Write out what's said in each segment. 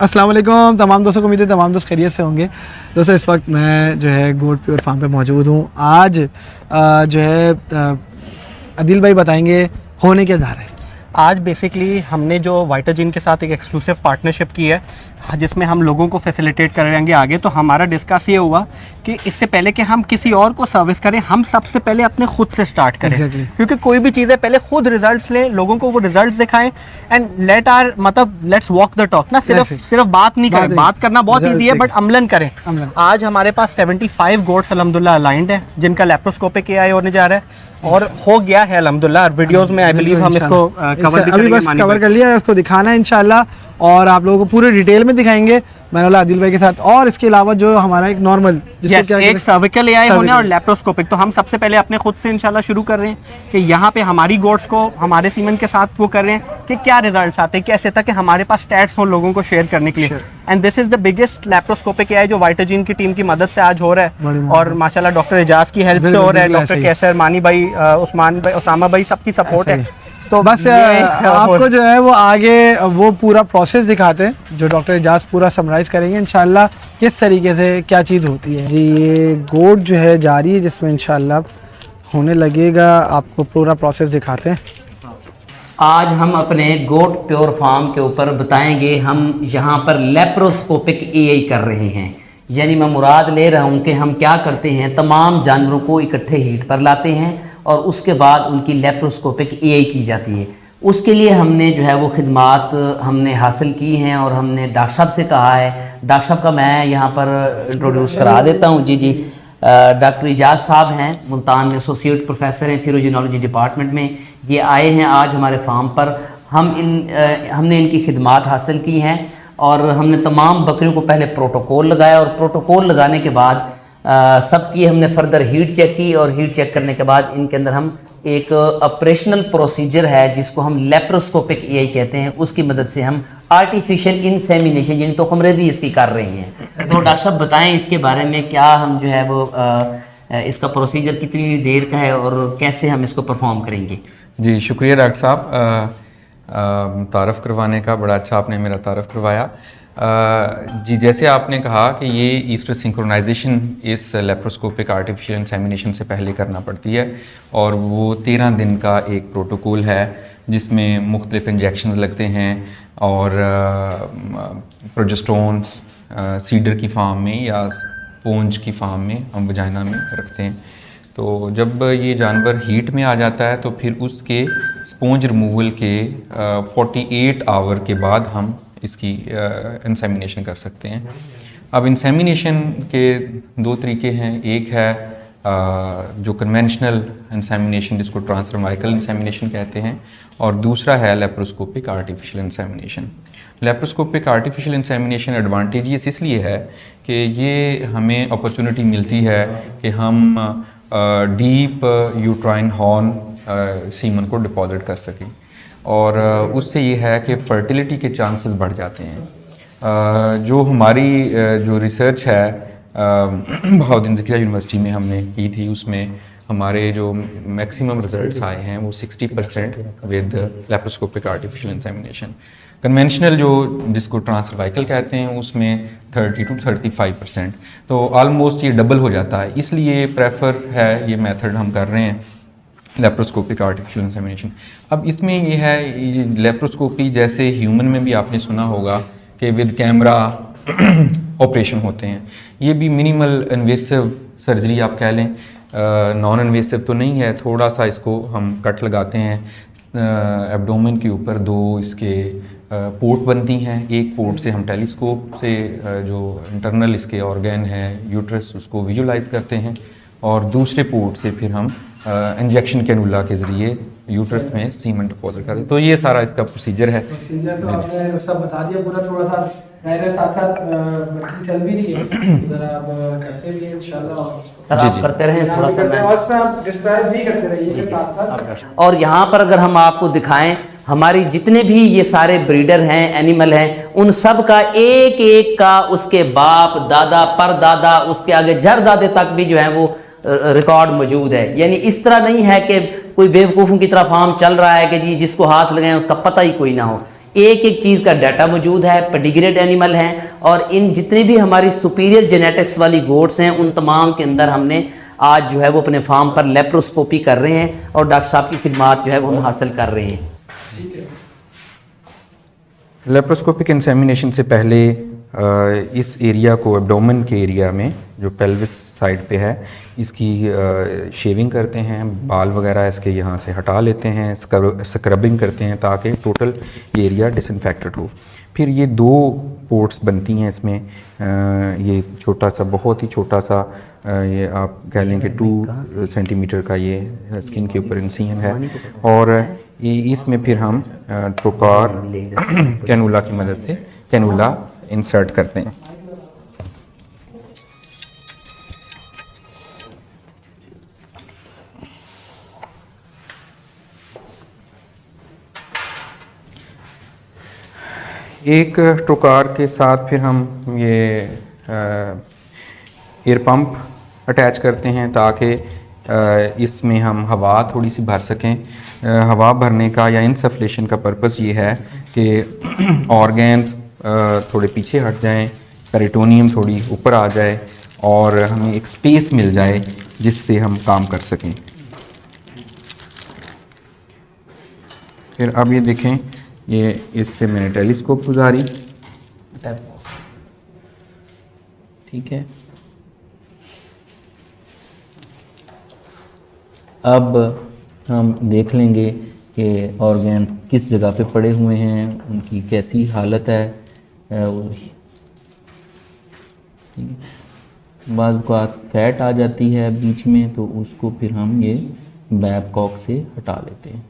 अस्सलाम वालेकुम तमाम दोस्तों को, उम्मीद है तमाम दोस्त खैरियत से होंगे। दोस्तों इस वक्त मैं जो है गोट प्योर फार्म पे मौजूद हूँ। आज जो है अदिल भाई बताएंगे होने क्या जा रहा है। आज बेसिकली हमने जो वाइटाजीन के साथ एक एक्सक्लूसिव पार्टनरशिप की है जिसमें हम लोगों को फैसिलिटेट करेंगे आगे। तो हमारा डिस्कस ये हुआ कि इससे पहले कि हम किसी और को सर्विस करें, हम सबसे पहले अपने खुद से स्टार्ट करें। क्योंकि कोई भी चीज़ है पहले खुद रिजल्ट्स लें, लोगों को वो रिजल्ट्स दिखाएं and let's walk the talk ना। सिर्फ बात नहीं करें, बात करना बहुत ईजी है बट अमलन करें। आज हमारे पास 75 गोट्स अल्हम्दुलिल्लाह अलाइंड है जिनका लैप्रोस्कोपिक एआई होने जा रहा है और हो गया है अल्हम्दुलिल्लाह। वीडियोस में आई बिलीव हम इसको अभी बस कवर कर लिया है, उसको दिखाना है इंशाल्लाह और आप लोगों को पूरे डिटेल में दिखाएंगे मैनुअल आदिल भाई के साथ। और इसके अलावा जो हमारा एक नॉर्मल एक सर्विकल एआई होने और लैप्रोस्कोपिक। तो हम सबसे पहले अपने खुद से इंशाल्लाह शुरू कर रहे हैं कि यहाँ पे हमारी गोट्स को हमारे सीमन के साथ वो कर रहे हैं कि क्या रिजल्ट्स आते हैं, कैसे तक कि हमारे पास स्टैट्स हो लोगों को शेयर करने के लिए। And this is the biggest laparoscopic AI जो वाइटाजीन की टीम की मदद से आज हो रहा है और माशाल्लाह डॉक्टर एजाज की हेल्प से हो रहा है, डॉक्टर कैसर, मानी भाई, उस्मान भाई, उसामा भाई, सबकी सपोर्ट है। तो बस आपको जो है वो आगे वो पूरा प्रोसेस दिखाते हैं जो डॉक्टर एजाज पूरा समराइज करेंगे इंशाल्लाह किस तरीके से क्या चीज़ होती है। जी ये गोट जो है जारी है जिसमें इंशाल्लाह होने लगेगा, आपको पूरा प्रोसेस दिखाते हैं। आज हम अपने गोट प्योर फार्म के ऊपर बताएंगे, हम यहाँ पर लैप्रोस्कोपिक एआई कर रहे हैं। यानी मैं मुराद ले रहा हूँ कि हम क्या करते हैं, तमाम जानवरों को इकट्ठे हीट पर लाते हैं और उसके बाद उनकी लैप्रोस्कोपिक एआई की जाती है। उसके लिए हमने जो है वो खिदमात हमने हासिल की हैं और हमने डॉक्टर साहब से कहा है। डॉक्टर साहब का मैं यहाँ पर इंट्रोड्यूस करा देता हूँ। जी डॉक्टर एजाज साहब हैं, मुल्तान में एसोसिएट प्रोफेसर हैं थीरोजिनोलॉजी डिपार्टमेंट में। ये आए हैं आज हमारे फार्म पर। हमने इनकी खिदमात हासिल की हैं और हमने तमाम बकरियों को पहले प्रोटोकॉल लगाया और प्रोटोकॉल लगाने के बाद सबकी हमने फर्दर हीट चेक की और हीट चेक करने के बाद इनके अंदर हम एक ऑपरेशनल प्रोसीजर है जिसको हम लैप्रोस्कोपिक एआई कहते हैं, उसकी मदद से हम आर्टिफिशियल इंसेमिनेशन यानी तोखमरेदी इसकी कर रहे हैं। तो डॉक्टर साहब बताएं इसके बारे में, क्या हम जो है वो इसका प्रोसीजर कितनी देर का है और कैसे हम इसको परफॉर्म करेंगे। जी शुक्रिया डॉक्टर साहब, तारफ़ करवाने का। बड़ा अच्छा आपने मेरा तारफ़ करवाया। जी जैसे आपने कहा कि ये ईस्टर सिंक्रोनाइजेशन इस लेप्रोस्कोपिक आर्टिफिशियल इंसेमिनेशन से पहले करना पड़ती है और वो 13 दिन का एक प्रोटोकॉल है जिसमें मुख्तलिफ इंजेक्शन लगते हैं और प्रोजेस्टेरोन्स सीडर की फार्म में या स्पॉन्ज की फार्म में हम वजाइना में रखते हैं। तो जब ये जानवर हीट में आ जाता है तो फिर उसके स्पॉन्ज रिमूवल के 48 आवर के बाद हम इसकी इंसेमिनेशन कर सकते हैं। अब इंसेमिनेशन के दो तरीके हैं। एक है जो कन्वेंशनल इंसेमिनेशन जिसको ट्रांससर्वाइकल इंसेमिनेशन कहते हैं और दूसरा है laparoscopic artificial insemination. Laparoscopic artificial insemination advantages इसलिए है कि ये हमें अपॉर्चुनिटी मिलती है कि हम डीप यूट्राइन हॉर्न सीमन को डिपॉजिट कर सकें और उससे ये है कि फर्टिलिटी के चांसेस बढ़ जाते हैं। जो हमारी जो रिसर्च है बहाउद्दीन ज़किया यूनिवर्सिटी में हमने की थी, उसमें हमारे जो मैक्सिमम रिजल्ट्स आए हैं वो 60% with laparoscopic artificial insemination. Conventional जो जिसको ट्रांससर्वाइकल कहते हैं उसमें 30 to 35%, तो ऑलमोस्ट ये डबल हो जाता है। इसलिए प्रेफर है ये मेथड हम कर रहे हैं लेप्रोस्कोपिक आर्टिफिशियल इंसेमिनेशन। अब इसमें ये है लेप्रोस्कोपी जैसे ह्यूमन में भी आपने सुना होगा कि विद कैमरा ऑपरेशन होते हैं, ये भी मिनिमल इन्वेसिव सर्जरी आप कह लें, नॉन इन्वेसिव तो नहीं है। थोड़ा सा इसको हम कट लगाते हैं एब्डोमेन के ऊपर, दो इसके पोर्ट बनती हैं। एक पोर्ट से हम टेलीस्कोप से जो इंटरनल इसके ऑर्गन है यूट्रस उसको विजुलाइज करते हैं और दूसरे पोर्ट से फिर हम इंजेक्शन कैनुला के ज़रिए यूट्रस में सीमन डिपॉजिट करें। तो ये सारा इसका प्रोसीजर है। प्रोसीजर तो आपने सब बता दिया पूरा, थोड़ा सा मेरे साथ साथ चल भी रही है, जरा अब करते भी हैं इंशाल्लाह। सर आप करते रहें थोड़ा सा और इसमें आप डिस्क्राइब भी करते रहिए के साथ साथ। और यहाँ पर अगर हम आपको दिखाएं हमारी जितने भी ये सारे ब्रीडर हैं, एनिमल हैं, उन सब का एक एक का उसके बाप दादा परदादा उसके आगे झरदादे तक भी जो है वो रिकॉर्ड मौजूद है। यानी इस तरह नहीं है कि कोई बेवकूफ़ों की तरह फार्म चल रहा है कि जी जिसको हाथ लगाएं उसका पता ही कोई ना हो। एक एक चीज़ का डाटा मौजूद है, पेडिग्रेड एनिमल हैं, और इन जितने भी हमारी सुपीरियर जेनेटिक्स वाली गोट्स हैं उन तमाम के अंदर हमने आज जो है वो अपने फार्म पर लेप्रोस्कोपी कर रहे हैं और डॉक्टर साहब की खिदमात जो है वो हम हासिल कर रहे हैं। लेप्रोस्कोपिक इंसेमिनेशन से पहले इस एरिया को, एब्डोमेन के एरिया में जो पेल्विस साइड पे है, इसकी शेविंग करते हैं, बाल वगैरह इसके यहाँ से हटा लेते हैं, स्क्रबिंग करते हैं ताकि टोटल एरिया डिसइंफेक्टेड हो। फिर ये 2 पोर्ट्स बनती हैं इसमें, ये छोटा सा, बहुत ही छोटा सा, ये आप कह लें कि 2 सेंटीमीटर का ये स्किन के ऊपर इंसिजन है, और ये इसमें फिर हम ट्रोकार कैनुला की मदद से कैनुला इंसर्ट करते हैं। एक ट्रोकार के साथ फिर हम ये एयर पंप अटैच करते हैं ताकि इसमें हम हवा थोड़ी सी भर सकें। हवा भरने का या इंसफलेशन का पर्पस ये है कि ऑर्गन्स थोड़े पीछे हट जाएं, पेरिटोनियम थोड़ी ऊपर आ जाए और हमें एक स्पेस मिल जाए जिससे हम काम कर सकें। फिर अब ये देखें, ये इससे मैंने टेलीस्कोप गुजारी, ठीक है। अब हम देख लेंगे कि ऑर्गन किस जगह पे पड़े हुए हैं, उनकी कैसी हालत है। बाज़ औक़ात फैट आ जाती है बीच में, तो उसको फिर हम ये बैबकॉक से हटा लेते हैं।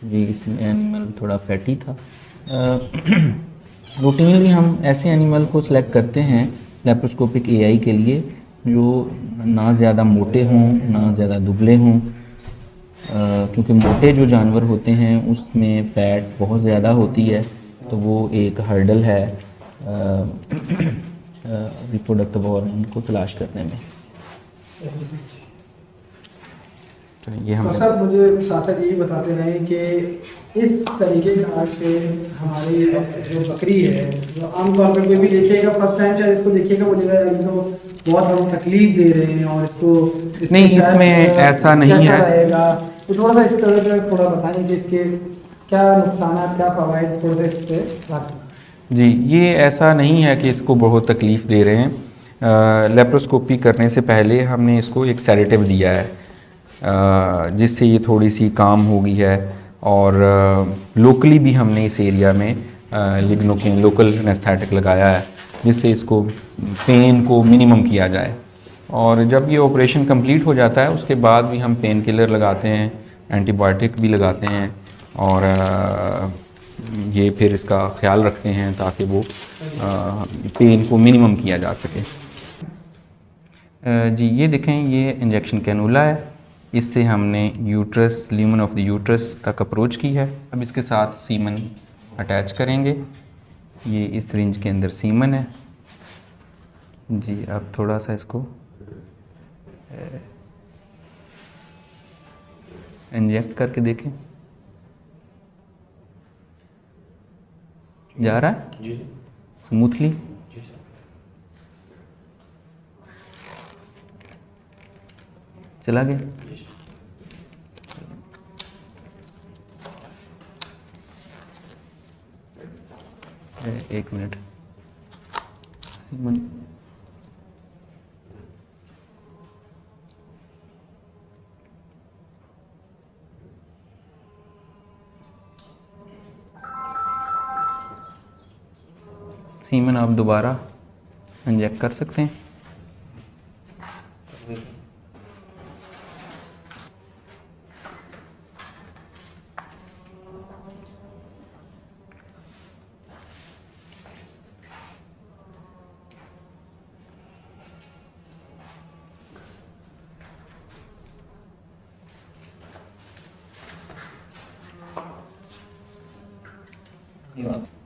जी, इसमें एनिमल थोड़ा फैटी था। रूटीनली हम ऐसे एनिमल को सिलेक्ट करते हैं लेप्रोस्कोपिक एआई के लिए जो ना ज़्यादा मोटे हों ना ज़्यादा दुबले हों, क्योंकि मोटे जो जानवर होते हैं उसमें फ़ैट बहुत ज़्यादा होती है, तो वो एक हर्डल है रिप्रोडक्टिव ऑर्गन को तलाश करने में। ये हम सर मुझे साथ यही बताते रहें कि इस तरीके का से हमारी जो बकरी है, जो आमतौर पर कोई भी देखेगा फर्स्ट टाइम शायद इसको देखेगा बोलेगा तो बहुत हम तकलीफ दे रहे हैं और इसको नहीं, इसमें ऐसा नहीं है। रहेगा तो थोड़ा सा इस तरह का थोड़ा बताएं कि इसके क्या नुकसान, क्या फ़वाइद, थोड़े से इस पर। जी, ये ऐसा नहीं है कि इसको बहुत तकलीफ़ दे रहे हैं। लेप्रोस्कोपी करने से पहले हमने इसको एक सेडेटिव दिया है जिससे ये थोड़ी सी काम हो गई है, और लोकली भी हमने इस एरिया में लिग्नोकेन लोकल एनेस्थेटिक लगाया है जिससे इसको पेन को मिनिमम किया जाए। और जब ये ऑपरेशन कंप्लीट हो जाता है उसके बाद भी हम पेन किलर लगाते हैं, एंटीबायोटिक भी लगाते हैं, और ये फिर इसका ख्याल रखते हैं ताकि वो पेन को मिनिमम किया जा सके। जी, ये देखें, ये इंजेक्शन कैनुला है, इससे हमने uterus, lumen of the uterus तक अप्रोच की है। अब इसके साथ सीमन अटैच करेंगे। ये इस रेंज के अंदर सीमन है जी। अब थोड़ा सा इसको इंजेक्ट करके देखें, जा रहा है जी स्मूथली। चला गया। एक मिनट, सीमन आप दोबारा इंजेक्ट कर सकते हैं।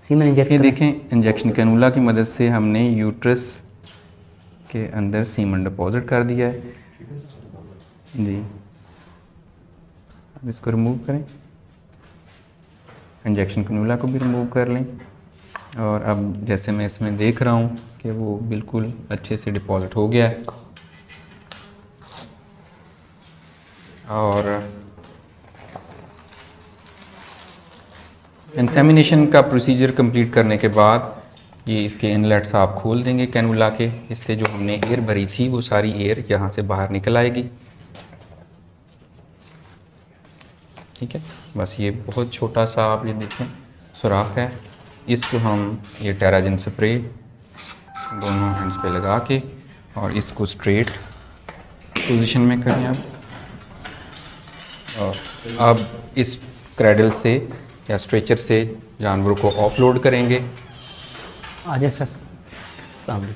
सीमन इंजेक्ट ये देखें, इंजेक्शन कैनुला की मदद से हमने यूट्रस के अंदर सीमन डिपॉजिट कर दिया है जी। अब इसको रिमूव करें, इंजेक्शन कैनुला को भी रिमूव कर लें। और अब जैसे मैं इसमें देख रहा हूँ कि वो बिल्कुल अच्छे से डिपॉजिट हो गया है। और इंसेमिनेशन का प्रोसीजर कंप्लीट करने के बाद ये इसके इनलेट्स आप खोल देंगे कैनुला के। इससे जो हमने एयर भरी थी वो सारी एयर यहाँ से बाहर निकल आएगी। ठीक है, बस ये बहुत छोटा सा आप ये देखें सुराख है। इसको हम ये टेराजिन स्प्रे दोनों हैंड्स पे लगा के और इसको स्ट्रेट पोजीशन में करें आप। और अब इस क्रैडल से या स्ट्रेचर से जानवर को ऑफलोड करेंगे। आ जाए सर सामने।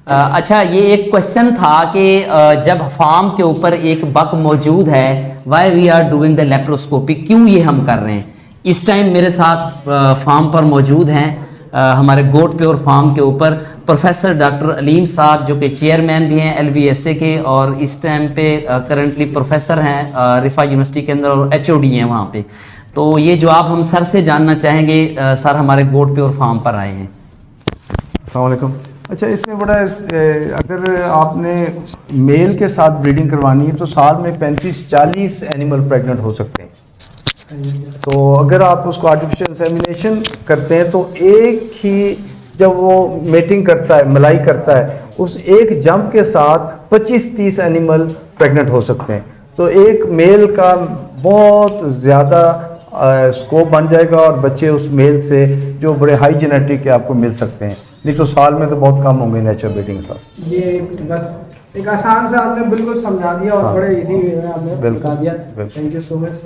अच्छा, ये एक क्वेश्चन था कि जब फार्म के ऊपर एक बक मौजूद है, why we are doing the laparoscopy, क्यों ये हम कर रहे हैं। इस टाइम मेरे साथ फार्म पर मौजूद हैं हमारे गोट प्योर फार्म के ऊपर प्रोफेसर डॉक्टर अलीम साहब, जो कि चेयरमैन भी हैं LVSA के, और इस टाइम पे करंटली प्रोफेसर हैं रिफा यूनिवर्सिटी के अंदर और HOD हैं वहाँ पे। तो ये जवाब हम सर से जानना चाहेंगे। सर हमारे गोट प्योर फार्म पर आए हैं। अस्सलाम वालेकुम। अच्छा, इसमें बड़ा अगर आपने मेल के साथ ब्रीडिंग करवानी है तो साल में 35-40 एनिमल प्रेग्नेंट हो सकते हैं। तो अगर आप उसको आर्टिफिशियल इंसेमिनेशन करते हैं तो एक ही जब वो मेटिंग करता है, मलाई करता है, उस एक जंप के साथ 25-30 एनिमल प्रेग्नेंट हो सकते हैं। तो एक मेल का बहुत ज़्यादा स्कोप बन जाएगा और बच्चे उस मेल से जो बड़े हाई जेनेटिक के आपको मिल सकते हैं। नहीं तो साल में तो बहुत कम होंगे नेचुरल ब्रीडिंग के साथ। ये बस एक आसान सा आपने बिल्कुल समझा दिया और बड़े इजी वे में आपने बता दिया। Thank you so much sir.